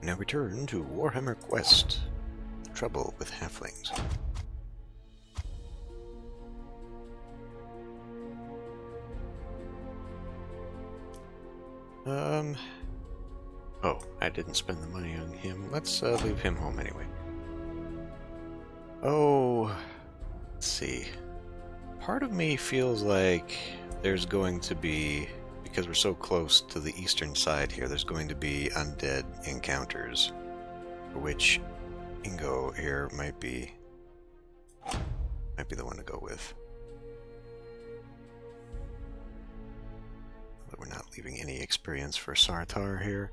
Now return to Warhammer Quest. Trouble with Halflings. Oh, I didn't spend the money on him. Let's leave him home anyway. Oh, let's see. Part of me feels like there's going to be, because we're so close to the eastern side here, there's going to be undead encounters, for which Ingo here might be the one to go with. But we're not leaving any experience for Sartar here.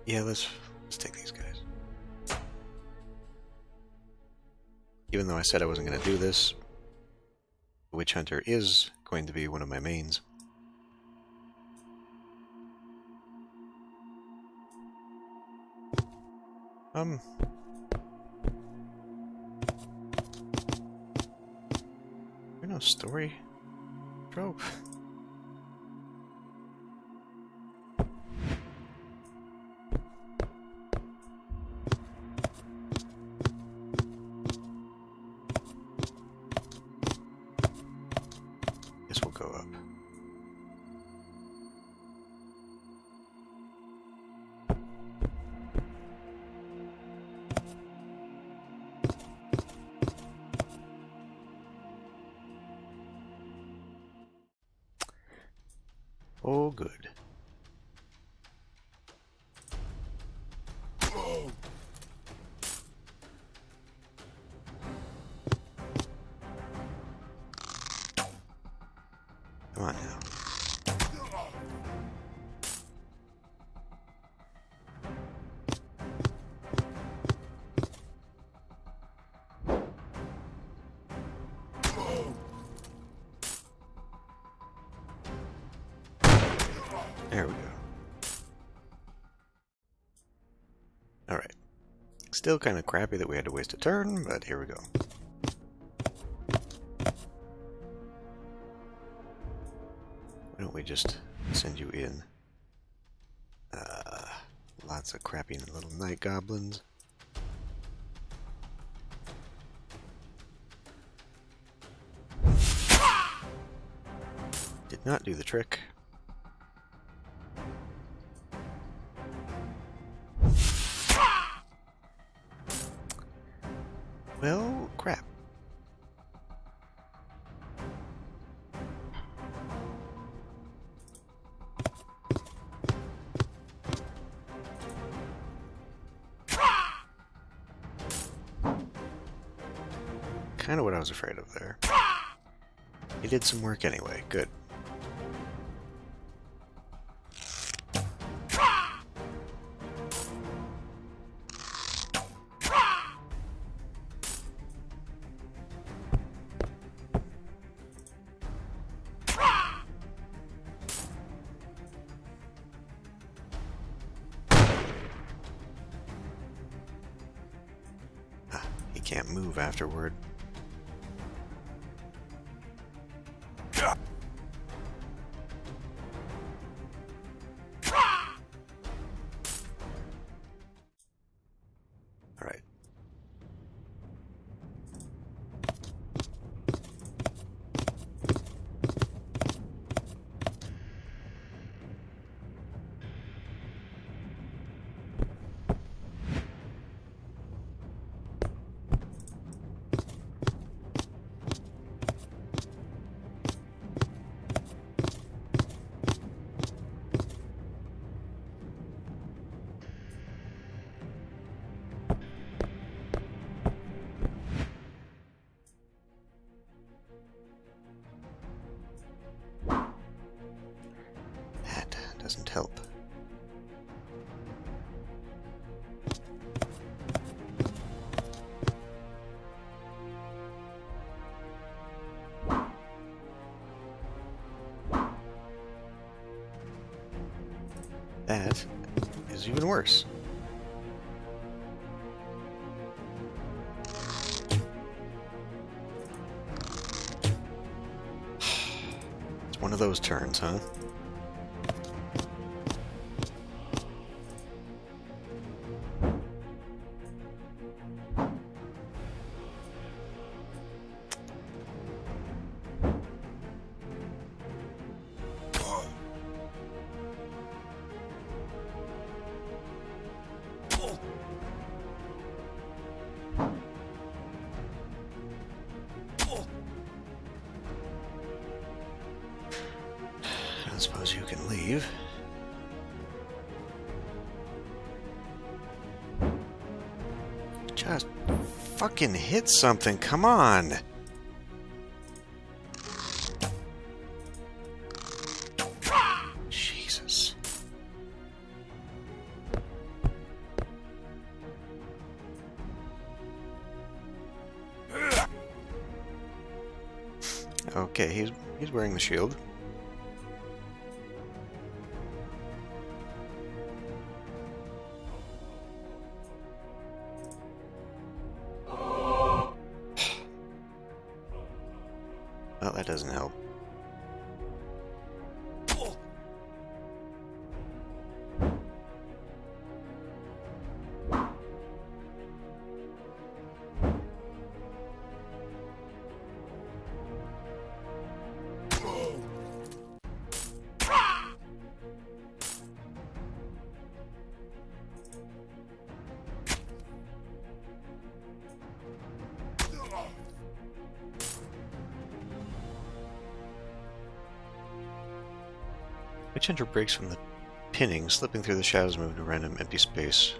Yeah, let's take these guys. Even though I said I wasn't going to do this, the Witch Hunter is going to be one of my mains. There's no story trope. Guess we'll go up. Oh, good. Come on now. There we go. Alright. Still kind of crappy that we had to waste a turn, but here we go. Why don't we just send you in? Lots of crappy little night goblins. Did not do the trick. Well, crap. Kind of what I was afraid of there. He did some work anyway. Good. He can't move afterward. Alright. Doesn't help. That is even worse. It's one of those turns, huh? Just fucking hit something, come on! Jesus. Okay, he's wearing the shield. Well, that doesn't help. Which enter breaks from the pinning, slipping through the shadows, moving to random empty space.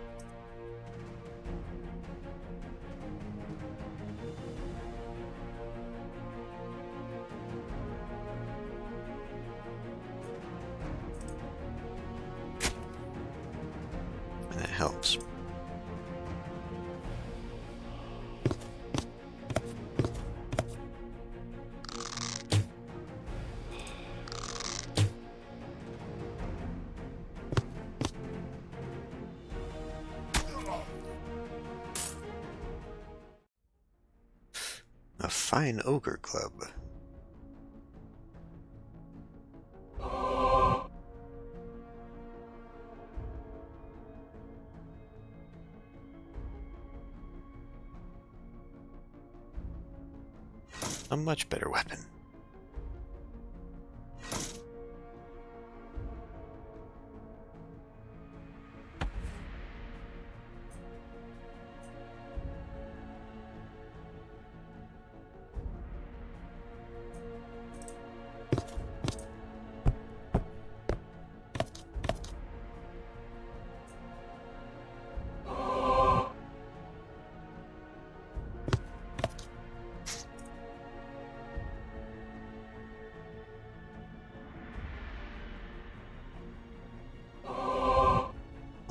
And that helps. A fine ogre club. A much better weapon.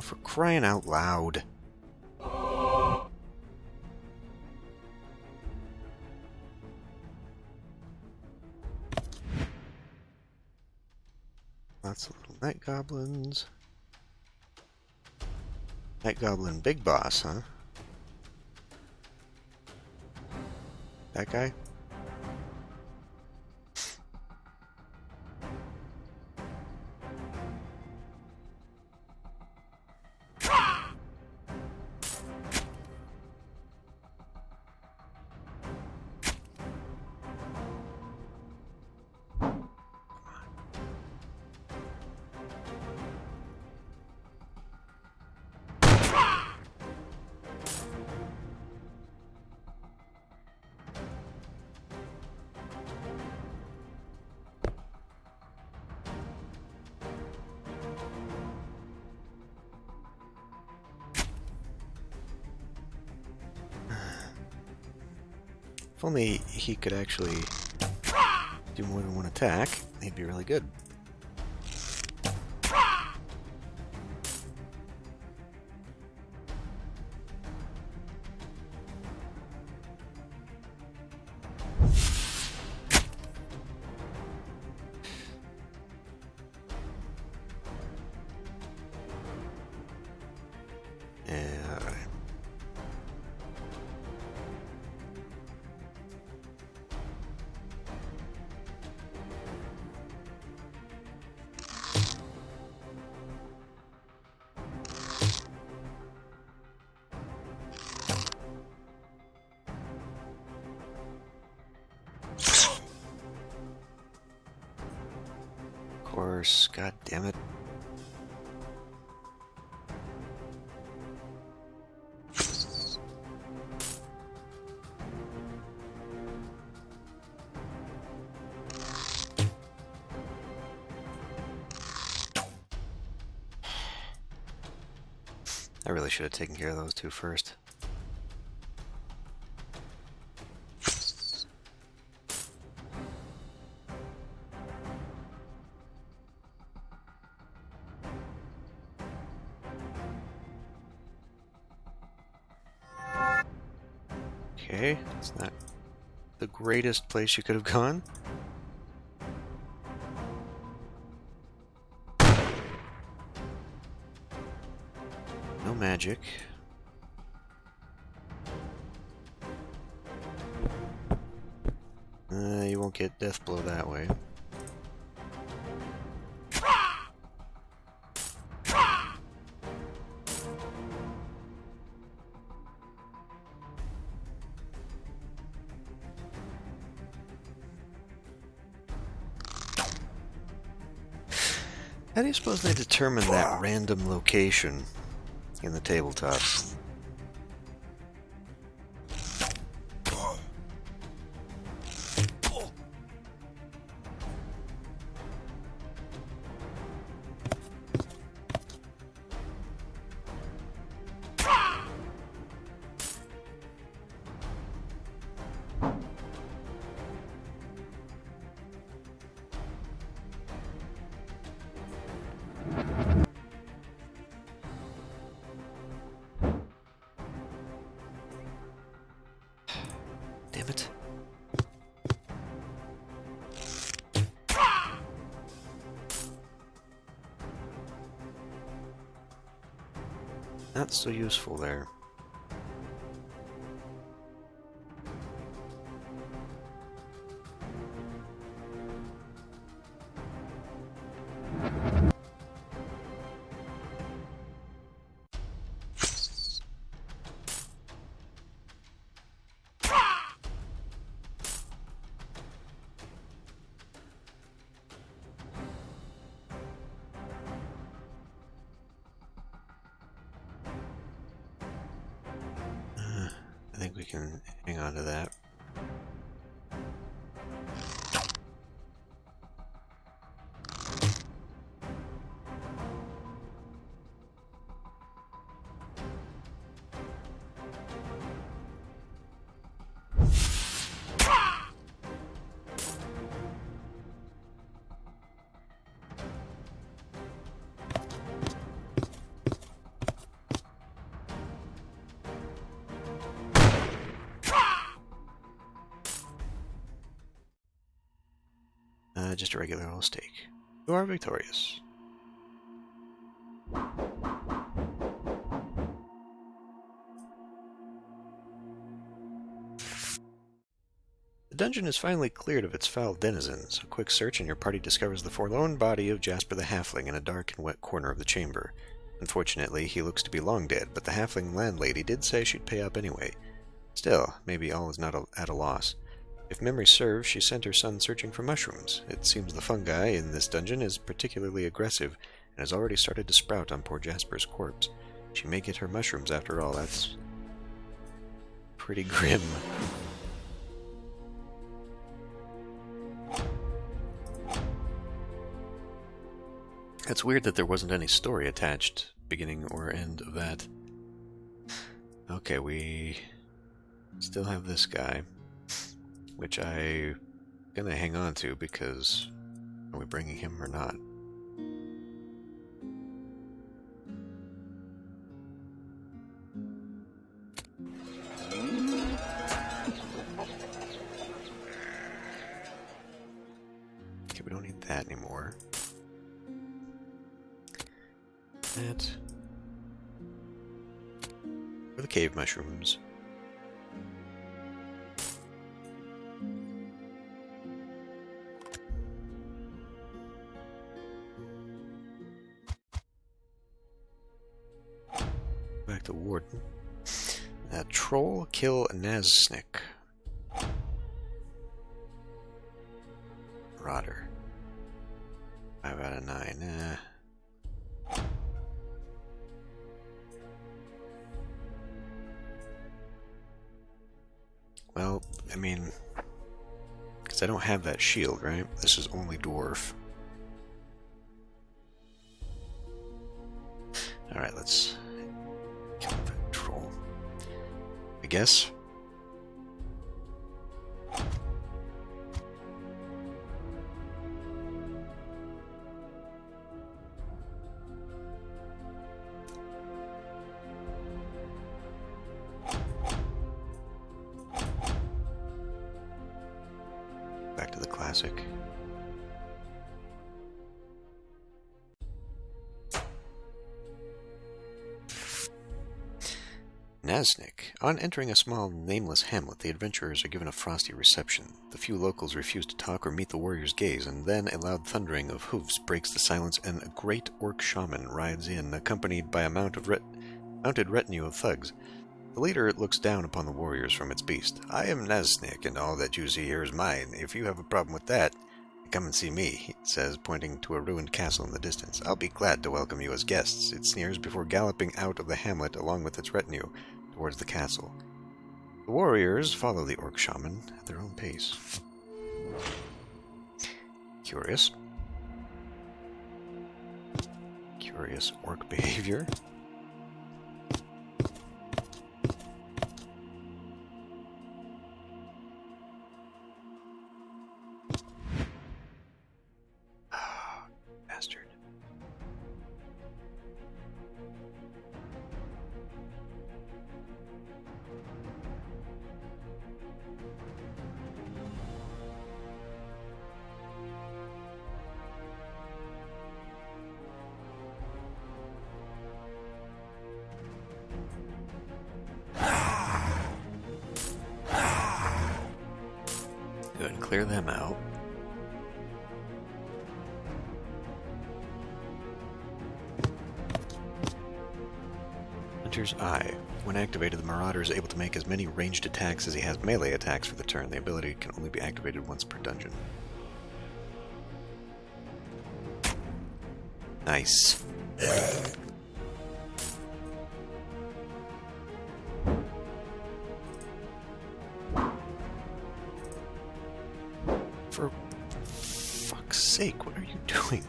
For crying out loud. Lots of little night goblins. Night goblin big boss, huh? That guy? If only he could actually do more than one attack, he'd be really good. Yeah, all right. Of course, god damn it. I really should have taken care of those two first. Okay, it's not the greatest place you could have gone. No magic. You won't get death blow that way. How do you suppose they determine that random location in the tabletop? Damn it. Not so useful there. I think we can hang on to that. Just a regular old steak. You are victorious. The dungeon is finally cleared of its foul denizens. A quick search and your party discovers the forlorn body of Jasper the Halfling in a dark and wet corner of the chamber. Unfortunately, he looks to be long dead, but the Halfling landlady did say she'd pay up anyway. Still, maybe all is not at a loss. If memory serves, she sent her son searching for mushrooms. It seems the fungi in this dungeon is particularly aggressive, and has already started to sprout on poor Jasper's corpse. She may get her mushrooms after all. That's pretty grim. It's weird that there wasn't any story attached, beginning or end of that. Okay, we still have this guy, which I'm gonna hang on to because are we bringing him or not? Okay, we don't need that anymore. That for the cave mushrooms. Back to Warden. Troll kill Nazsnik. Rotter. 5 out of 9. Well, I mean, because I don't have that shield, right? This is only dwarf. Alright, let's kill that troll. I guess. classic. Nazsnik. On entering a small, nameless hamlet, the adventurers are given a frosty reception. The few locals refuse to talk or meet the warrior's gaze, and then a loud thundering of hoofs breaks the silence, and a great orc shaman rides in, accompanied by a mounted retinue of thugs. The leader looks down upon the warriors from its beast. "I am Nazsnik, and all that you see here is mine. If you have a problem with that, come and see me," it says, pointing to a ruined castle in the distance. "I'll be glad to welcome you as guests," it sneers before galloping out of the hamlet along with its retinue towards the castle. The warriors follow the orc shaman at their own pace. Curious. Curious orc behavior. Bastard. Good, clear them out. Hunter's Eye. When activated, the Marauder is able to make as many ranged attacks as he has melee attacks for the turn. The ability can only be activated once per dungeon. Nice. For fuck's sake, what are you doing?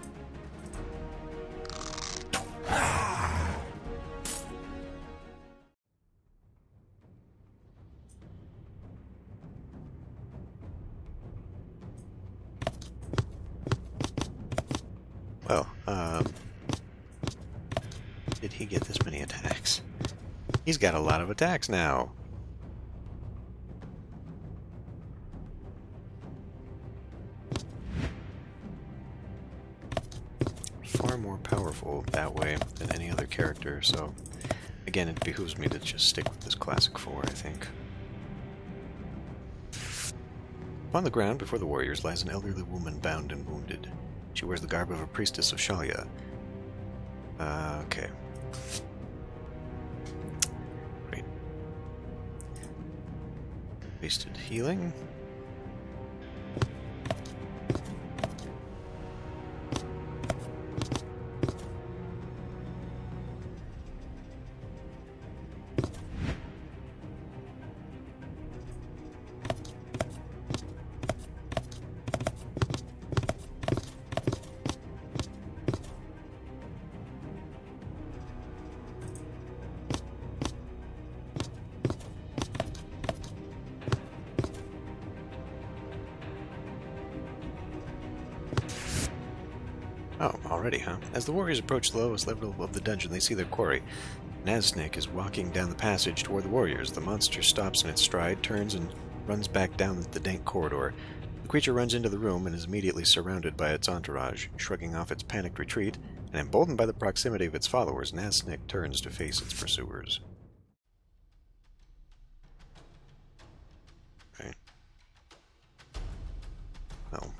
Well, did he get this many attacks? He's got a lot of attacks now. Far more powerful that way than any other character, so again, it behooves me to just stick with this classic 4, I think. Upon the ground before the warriors lies an elderly woman bound and wounded. She wears the garb of a priestess of Shalia. Okay. Great. Wasted healing. Oh, already, huh? As the warriors approach the lowest level of the dungeon, they see their quarry. Nazsnik is walking down the passage toward the warriors. The monster stops in its stride, turns, and runs back down the dank corridor. The creature runs into the room and is immediately surrounded by its entourage. Shrugging off its panicked retreat, and emboldened by the proximity of its followers, Nazsnik turns to face its pursuers. Right. Oh.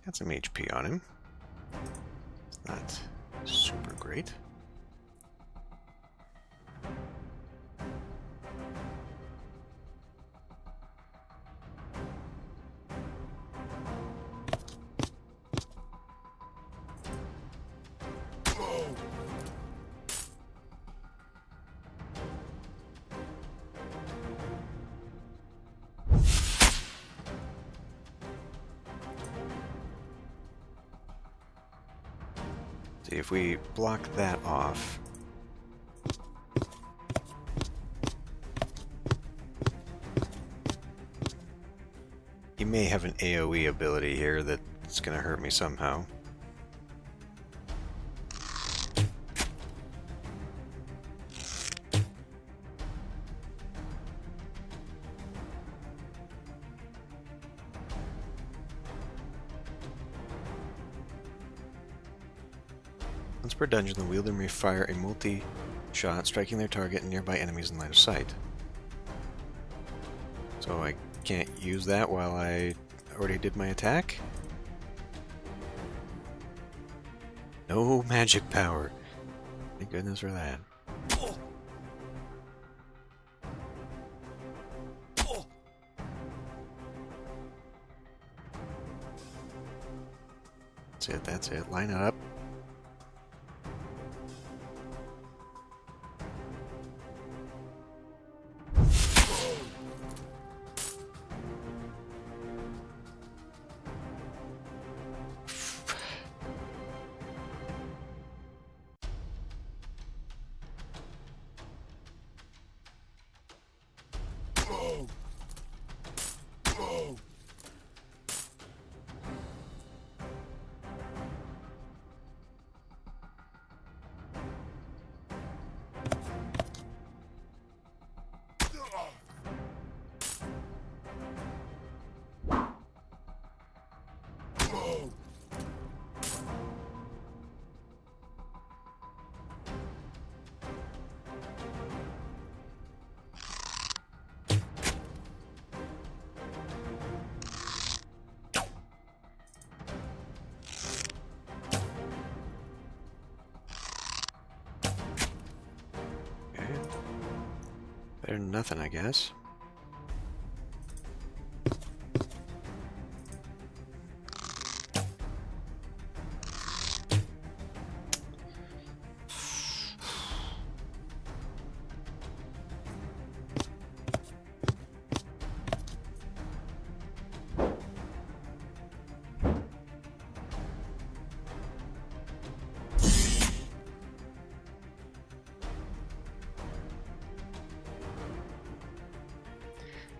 Got some HP on him. It's not super great. See, if we block that off, he may have an AoE ability here that's going to hurt me somehow. Once per dungeon, the wielder may fire a multi-shot, striking their target and nearby enemies in line of sight. So I can't use that while I already did my attack? No magic power. Thank goodness for that. That's it, that's it. Line up. Better than nothing, I guess.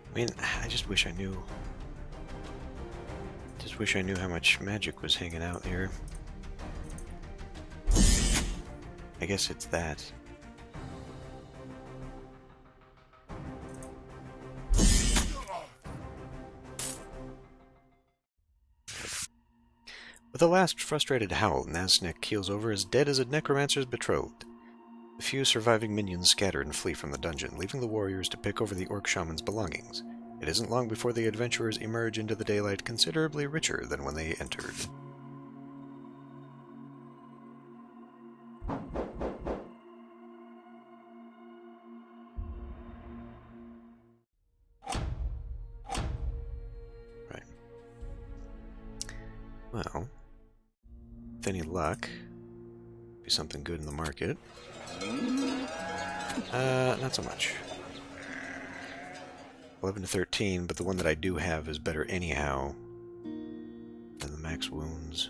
I mean, I just wish I knew. Just wish I knew how much magic was hanging out here. I guess it's that. With a last frustrated howl, Nazsnik keels over as dead as a necromancer's betrothed. The few surviving minions scatter and flee from the dungeon, leaving the warriors to pick over the orc shaman's belongings. It isn't long before the adventurers emerge into the daylight considerably richer than when they entered. Right. Well, with any luck, be something good in the market. Not so much. 11 to 13, but the one that I do have is better anyhow than the max wounds.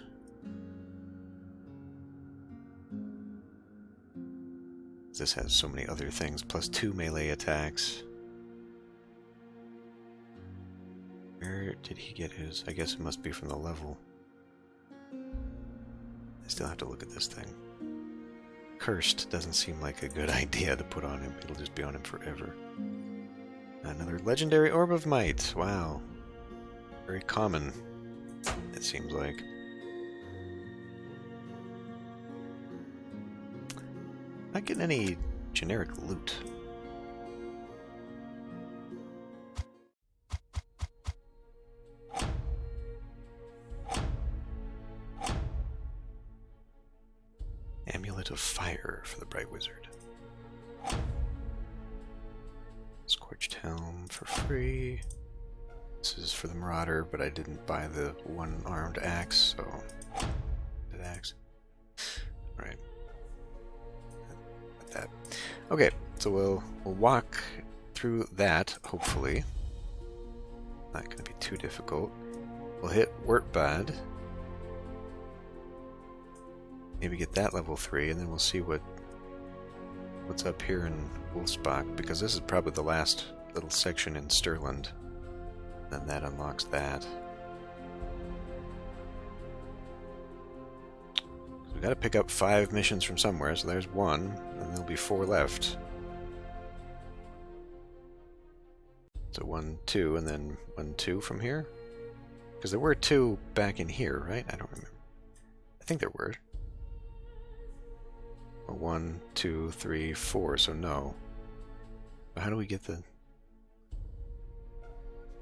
This has so many other things, plus 2 melee attacks. Where did he get his? I guess it must be from the level. I still have to look at this thing. Cursed doesn't seem like a good idea to put on him. It'll just be on him forever. Another legendary orb of might. Wow. Very common, it seems like. Not getting any generic loot. Amulet of Fire for the Bright Wizard. Scorched Helm for free. This is for the Marauder, but I didn't buy the one-armed axe, so... That axe. Right. That. Okay, so we'll walk through that, hopefully. Not going to be too difficult. We'll hit Wurtbad. Maybe get that level 3, and then we'll see what's up here in Wolfsbach, because this is probably the last little section in Stirland. Then that unlocks that. So we've got to pick up 5 missions from somewhere, so there's 1, and there'll be 4 left. So 1, 2, and then 1, 2 from here? Because there were 2 back in here, right? I don't remember. I think there were. 1, 2, 3, 4, so no. But how do we get the...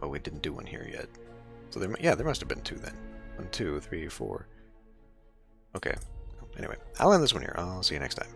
Oh, we didn't do one here yet. So there must have been 2 then. 1, 2, 3, 4. Okay. Anyway, I'll end this one here. I'll see you next time.